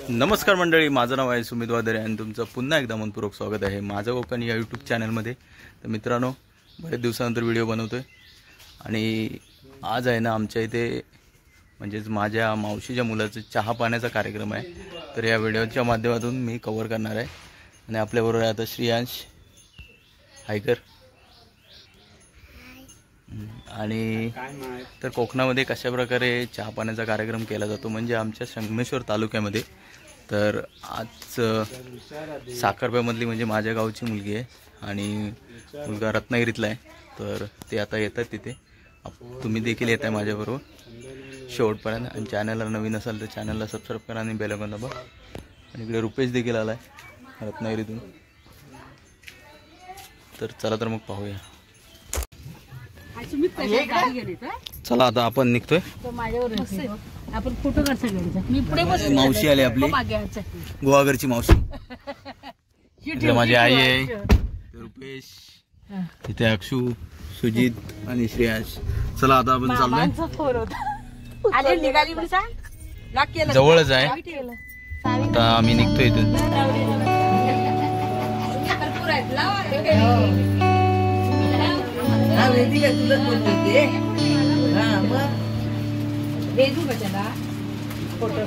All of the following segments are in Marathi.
नमस्कार मंडळी, माझं नाव आहे सुमित वादरे आणि तुमचं पुन्हा एकदा मनपूर्वक स्वागत आहे माझं कोकण या यूट्यूब चॅनलमध्ये। तर मित्रांनो, बरेच दिवसानंतर व्हिडिओ बनवतोय आणि आज आहे ना आमच्या इथे म्हणजेच माझ्या मावशीच्या मुलाचा चहा पाण्याचा कार्यक्रम आहे। तर या व्हिडिओच्या माध्यमातून मी कव्हर करणार आहे आणि आपल्याबरोबर आहे आता श्रेयांश हायकर। आणि तर कोकणामध्ये कशा प्रकारे चहा पाण्याचा कार्यक्रम केला जातो म्हणजे आमच्या संगमेश्वर तालुक्यामध्ये। तर आज साखरप्यामधली म्हणजे माझ्या गावची मुलगी आहे आणि मुलगा रत्नागिरीतला आहे। तर ते आता येतात तिथे, तुम्ही देखील येत आहे माझ्याबरोबर शेवटपर्यंत। आणि चॅनलला नवीन असाल तर चॅनलला सबस्क्राईब करा आणि बेल आयकॉन दाबा। आणि इकडे रुपेश देखील आला आहे रत्नागिरीतून। तर चला तर मग पाहूया। चला आता आपण निघतोय। आपण फोटो काढ सगळ्यांचा। मी पुढे बसले, मावशी आली आपली, गोवाघरची मावशी। इकडे माझी आई आहे, रुपेश, तिथे अक्षू, सुजित आणि श्रेयांश। चला आता आपण चाललोय, जवळच आहे आता आम्ही निघतोय इथून। फोटो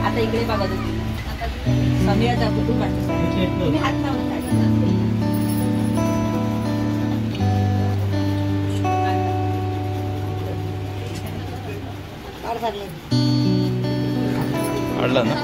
आता इकडे बघा समीराचा कुठून काढतो मी हात लावून काढला ना।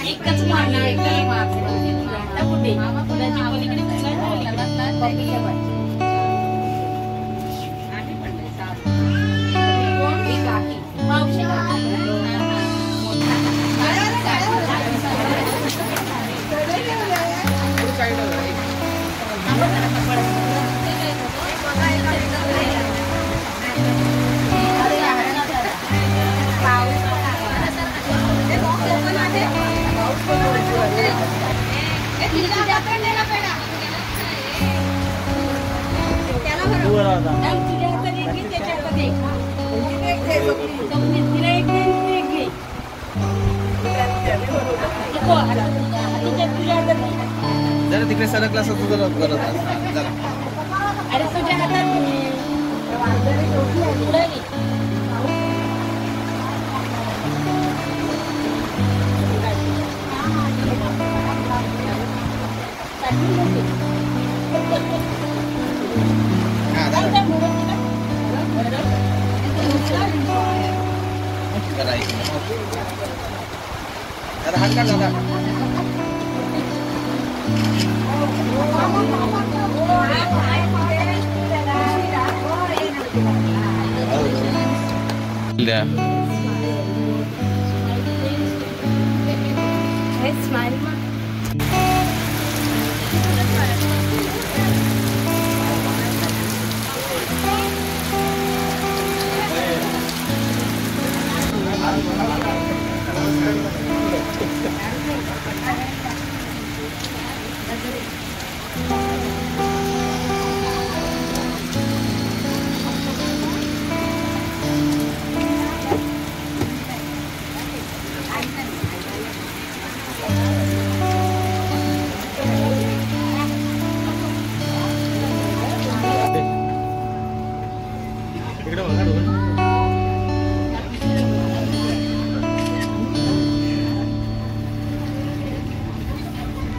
एकच मारणार कुठे जरा तिकडे सरकला असं तुझं जरा अरे तुझ्या हातात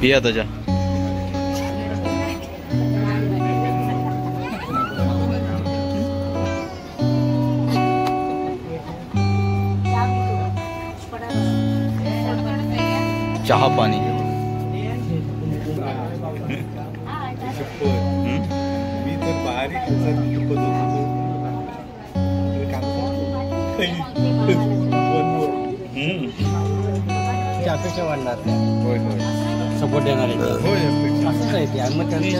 पिया त्याच्या चहा पाणी मी तर बारीक अपेक्षा वाढणार होय होय सपोर्ट देणार होय असंच आहे ते आणि मग त्यांच्या